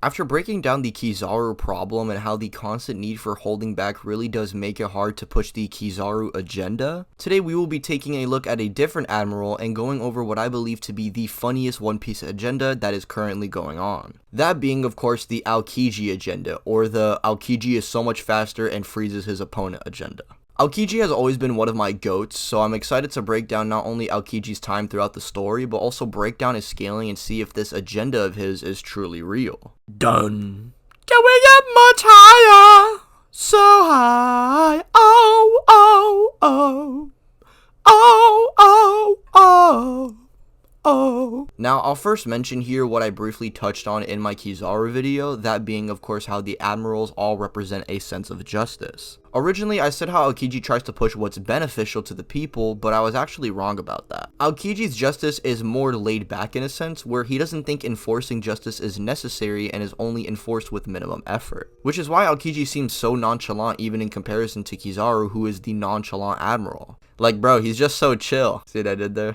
After breaking down the Kizaru problem and how the constant need for holding back really does make it hard to push the Kizaru agenda, today we will be taking a look at a different admiral and going over what I believe to be the funniest One Piece agenda that is currently going on. That being, of course, the Aokiji Agenda, or the Aokiji is so much faster and freezes his opponent agenda. Aokiji has always been one of my GOATs, so I'm excited to break down not only Aokiji's time throughout the story, but also break down his scaling and see if this agenda of his is truly real. Done. Can we get much higher? So high. Oh, oh, oh. Oh, oh, oh. Oh. Now, I'll first mention here what I briefly touched on in my Kizaru video, that being, of course, how the admirals all represent a sense of justice. Originally, I said how Aokiji tries to push what's beneficial to the people, but I was actually wrong about that. Aokiji's justice is more laid back in a sense, where he doesn't think enforcing justice is necessary and is only enforced with minimum effort. Which is why Aokiji seems so nonchalant even in comparison to Kizaru, who is the nonchalant admiral. Like, bro, he's just so chill. See what I did there?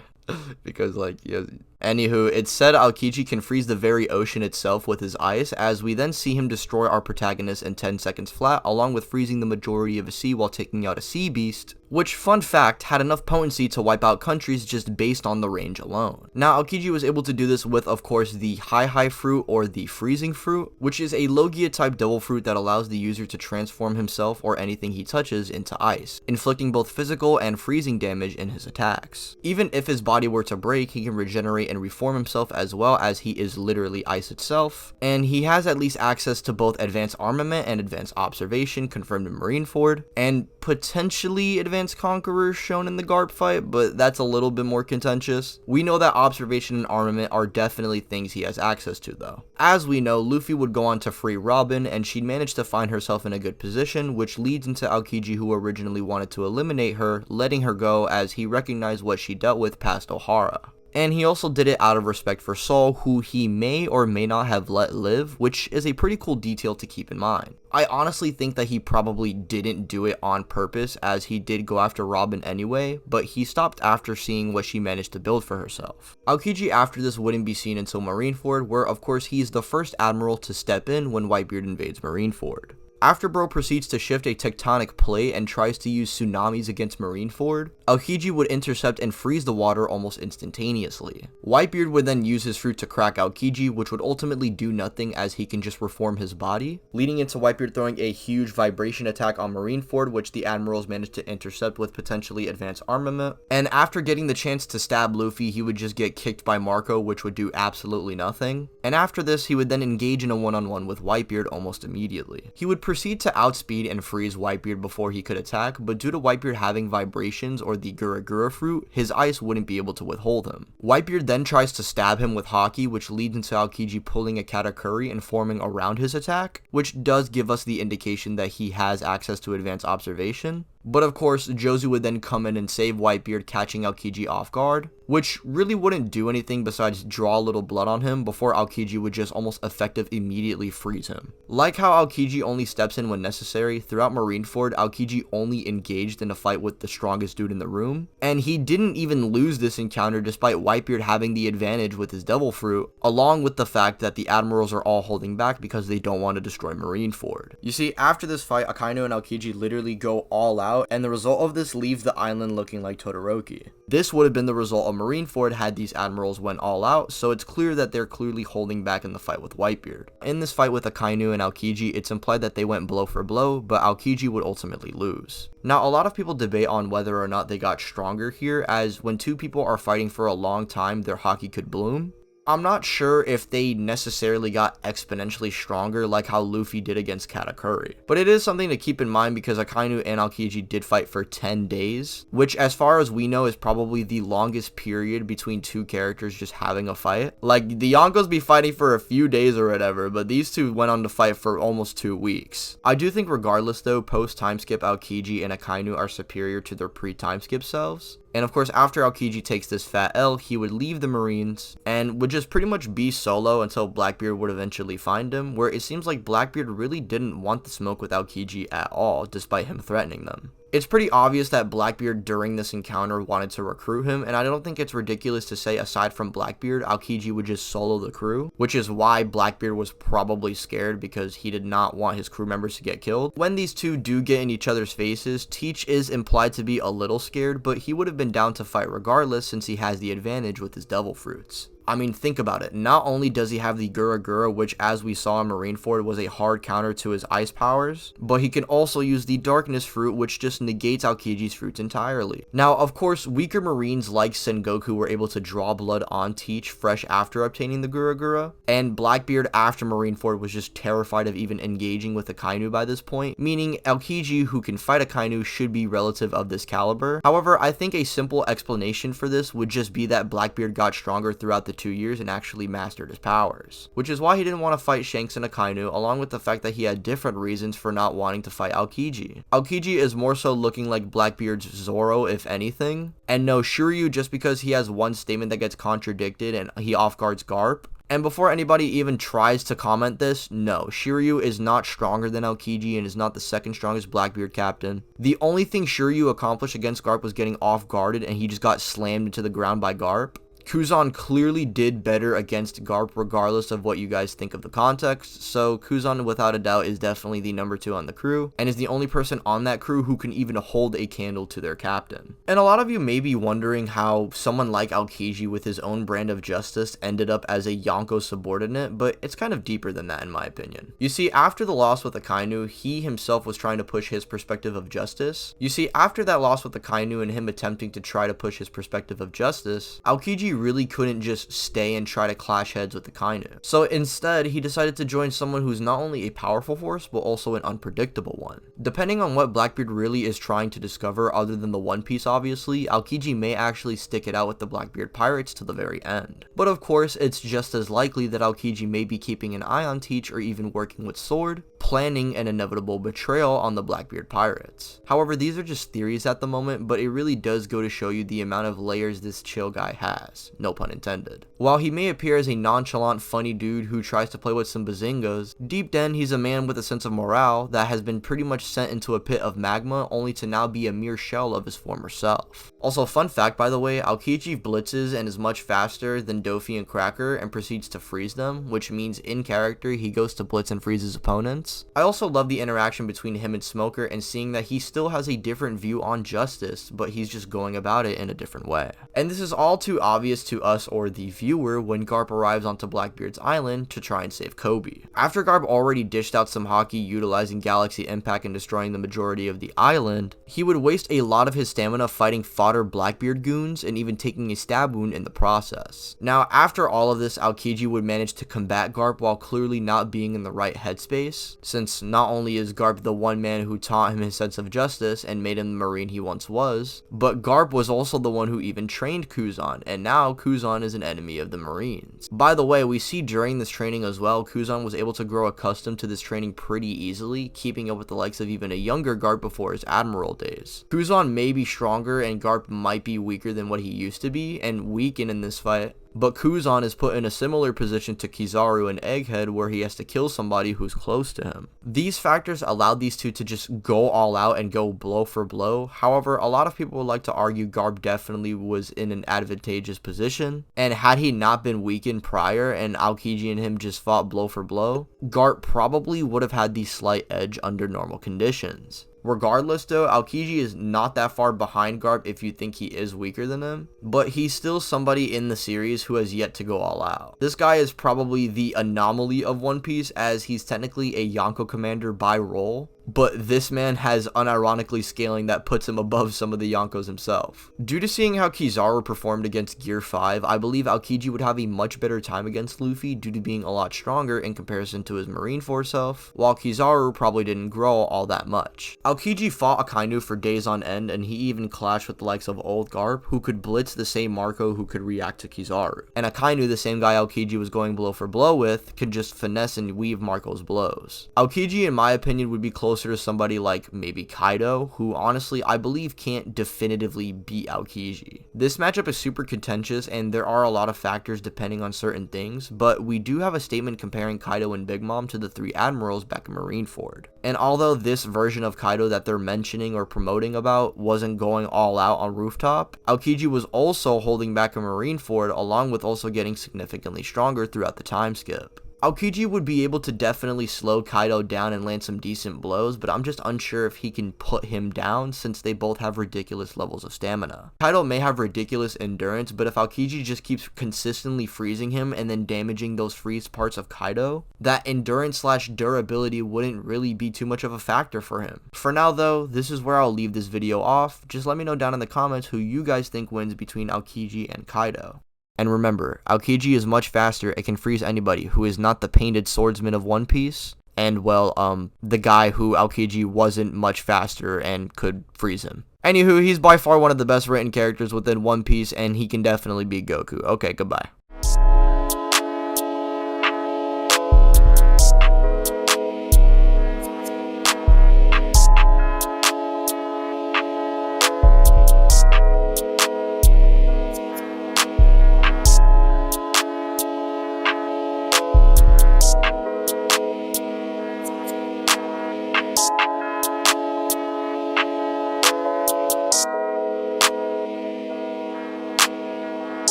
Because, like, yeah. Anywho, it's said Aokiji can freeze the very ocean itself with his ice, as we then see him destroy our protagonist in 10 seconds flat, along with freezing the majority of a sea while taking out a sea beast, which, fun fact, had enough potency to wipe out countries just based on the range alone. Now, Aokiji was able to do this with, of course, the Hie Hie Fruit, or the Freezing Fruit, which is a logia type devil fruit that allows the user to transform himself or anything he touches into ice, inflicting both physical and freezing damage in his attacks. Even if his body were to break, he can regenerate and reform himself, as well as he is literally ice itself, and he has at least access to both Advanced Armament and Advanced Observation confirmed in Marineford, and potentially Advanced Conqueror shown in the Garp fight, but that's a little bit more contentious. We know that Observation and Armament are definitely things he has access to though. As we know, Luffy would go on to free Robin, and she'd managed to find herself in a good position, which leads into Aokiji, who originally wanted to eliminate her, letting her go as he recognized what she dealt with past Ohara. And he also did it out of respect for Saul, who he may or may not have let live, which is a pretty cool detail to keep in mind. I honestly think that he probably didn't do it on purpose, as he did go after Robin anyway, but he stopped after seeing what she managed to build for herself. Aokiji after this wouldn't be seen until Marineford, where of course he is the first admiral to step in when Whitebeard invades Marineford. After Bro proceeds to shift a tectonic plate and tries to use tsunamis against Marineford, Aokiji would intercept and freeze the water almost instantaneously. Whitebeard would then use his fruit to crack Aokiji, which would ultimately do nothing as he can just reform his body, leading into Whitebeard throwing a huge vibration attack on Marineford, which the admirals managed to intercept with potentially Advanced Armament. And after getting the chance to stab Luffy, he would just get kicked by Marco, which would do absolutely nothing. And after this, he would then engage in a one-on-one with Whitebeard almost immediately. He would proceed to outspeed and freeze Whitebeard before he could attack, but due to Whitebeard having vibrations or the Gura fruit, his ice wouldn't be able to withhold him. Whitebeard then tries to stab him with Haki, which leads into Aokiji pulling a Katakuri and forming around his attack, which does give us the indication that he has access to Advanced Observation. But of course, Jozu would then come in and save Whitebeard, catching Aokiji off guard, which really wouldn't do anything besides draw a little blood on him before Aokiji would just almost effective immediately freeze him. Like how Aokiji only steps in when necessary, throughout Marineford, Aokiji only engaged in a fight with the strongest dude in the room, and he didn't even lose this encounter despite Whitebeard having the advantage with his Devil Fruit, along with the fact that the admirals are all holding back because they don't want to destroy Marineford. You see, after this fight, Akainu and Aokiji literally go all out, and the result of this leaves the island looking like Todoroki. This would have been the result of Marineford had these admirals went all out, so it's clear that they're clearly holding back in the fight with Whitebeard. In this fight with Akainu and Aokiji, it's implied that they went blow for blow, but Aokiji would ultimately lose. Now, a lot of people debate on whether or not they got stronger here, as when two people are fighting for a long time, their haki could bloom. I'm not sure if they necessarily got exponentially stronger like how Luffy did against Katakuri, but it is something to keep in mind because Akainu and Aokiji did fight for 10 days, which as far as we know is probably the longest period between two characters just having a fight. Like, the Yonkos be fighting for a few days or whatever, but these two went on to fight for almost 2 weeks. I do think regardless though, post-time skip Aokiji and Akainu are superior to their pre-time skip selves. And of course, after Aokiji takes this fat L, he would leave the Marines and would just pretty much be solo until Blackbeard would eventually find him, where it seems like Blackbeard really didn't want the smoke with Aokiji at all, despite him threatening them. It's pretty obvious that Blackbeard during this encounter wanted to recruit him, and I don't think it's ridiculous to say aside from Blackbeard, Aokiji would just solo the crew, which is why Blackbeard was probably scared because he did not want his crew members to get killed. When these two do get in each other's faces, Teach is implied to be a little scared, but he would have been down to fight regardless since he has the advantage with his devil fruits. I mean, think about it. Not only does he have the Gura Gura, which as we saw in Marineford was a hard counter to his ice powers, but he can also use the Darkness fruit, which just negates Aokiji's fruits entirely. Now, of course, weaker Marines like Sengoku were able to draw blood on Teach fresh after obtaining the Gura Gura, and Blackbeard after Marineford was just terrified of even engaging with Akainu by this point, meaning Aokiji, who can fight Akainu, should be relative of this caliber. However, I think a simple explanation for this would just be that Blackbeard got stronger throughout the 2 years and actually mastered his powers, which is why he didn't want to fight Shanks and Akainu, along with the fact that he had different reasons for not wanting to fight Aokiji. Aokiji is more so looking like Blackbeard's Zoro if anything, and no, Shiryu, just because he has one statement that gets contradicted and he off-guards Garp. And before anybody even tries to comment this, no, Shiryu is not stronger than Aokiji and is not the second strongest Blackbeard captain. The only thing Shiryu accomplished against Garp was getting off-guarded, and he just got slammed into the ground by Garp. Kuzan clearly did better against Garp regardless of what you guys think of the context, so Kuzan without a doubt is definitely the number 2 on the crew, and is the only person on that crew who can even hold a candle to their captain. And a lot of you may be wondering how someone like Aokiji with his own brand of justice ended up as a Yonko subordinate, but it's kind of deeper than that in my opinion. You see, after the loss with Akainu, he himself was trying to push his perspective of justice. You see, after that loss with Akainu and him attempting to try to push his perspective of justice, Aokiji really couldn't just stay and try to clash heads with Akainu. So instead, he decided to join someone who's not only a powerful force, but also an unpredictable one. Depending on what Blackbeard really is trying to discover, other than the One Piece obviously, Aokiji may actually stick it out with the Blackbeard Pirates to the very end. But of course, it's just as likely that Aokiji may be keeping an eye on Teach or even working with Sword, planning an inevitable betrayal on the Blackbeard Pirates. However, these are just theories at the moment, but it really does go to show you the amount of layers this chill guy has. No pun intended. While he may appear as a nonchalant, funny dude who tries to play with some bazingas, deep down he's a man with a sense of morale that has been pretty much sent into a pit of magma only to now be a mere shell of his former self. Also, fun fact by the way, Aokiji blitzes and is much faster than Dofi and Cracker and proceeds to freeze them, which means in character he goes to blitz and freeze his opponents. I also love the interaction between him and Smoker and seeing that he still has a different view on justice, but he's just going about it in a different way. And this is all too obvious to us or the viewer when Garp arrives onto Blackbeard's island to try and save Kobe. After Garp already dished out some hockey utilizing Galaxy Impact and destroying the majority of the island, he would waste a lot of his stamina fighting fodder Blackbeard goons and even taking a stab wound in the process. Now, after all of this, Aokiji would manage to combat Garp while clearly not being in the right headspace, since not only is Garp the one man who taught him his sense of justice and made him the Marine he once was, but Garp was also the one who even trained Kuzan, and now Kuzan is an enemy of the Marines. By the way, we see during this training as well, Kuzan was able to grow accustomed to this training pretty easily, keeping up with the likes of even a younger Garp before his Admiral days. Kuzan may be stronger and Garp might be weaker than what he used to be, and weaken in this fight, but Kuzan is put in a similar position to Kizaru and Egghead where he has to kill somebody who's close to him. These factors allowed these two to just go all out and go blow for blow. However, a lot of people would like to argue Garp definitely was in an advantageous position, and had he not been weakened prior and Aokiji and him just fought blow for blow, Garp probably would have had the slight edge under normal conditions. Regardless though, Aokiji is not that far behind Garp if you think he is weaker than him, but he's still somebody in the series who has yet to go all out. This guy is probably the anomaly of One Piece, as he's technically a Yonko commander by role, but this man has unironically scaling that puts him above some of the Yonkos himself. Due to seeing how Kizaru performed against Gear 5, I believe Aokiji would have a much better time against Luffy due to being a lot stronger in comparison to his Marineford self, while Kizaru probably didn't grow all that much. Aokiji fought Akainu for days on end, and he even clashed with the likes of Old Garp, who could blitz the same Marco who could react to Kizaru. And Akainu, the same guy Aokiji was going blow for blow with, could just finesse and weave Marco's blows. Aokiji, in my opinion, would be closer closer to somebody like maybe Kaido, who honestly I believe can't definitively beat Aokiji. This matchup is super contentious and there are a lot of factors depending on certain things, but we do have a statement comparing Kaido and Big Mom to the three admirals back in Marineford. And although this version of Kaido that they're mentioning or promoting about wasn't going all out on Rooftop, Aokiji was also holding back in Marineford, along with also getting significantly stronger throughout the time skip. Aokiji would be able to definitely slow Kaido down and land some decent blows, but I'm just unsure if he can put him down since they both have ridiculous levels of stamina. Kaido may have ridiculous endurance, but if Aokiji just keeps consistently freezing him and then damaging those freeze parts of Kaido, that endurance slash durability wouldn't really be too much of a factor for him. For now though, this is where I'll leave this video off. Just let me know down in the comments who you guys think wins between Aokiji and Kaido. And remember, Aokiji is much faster and can freeze anybody who is not the painted swordsman of One Piece, and well, the guy who Aokiji wasn't much faster and could freeze him. Anywho, he's by far one of the best written characters within One Piece, and he can definitely beat Goku. Okay, goodbye.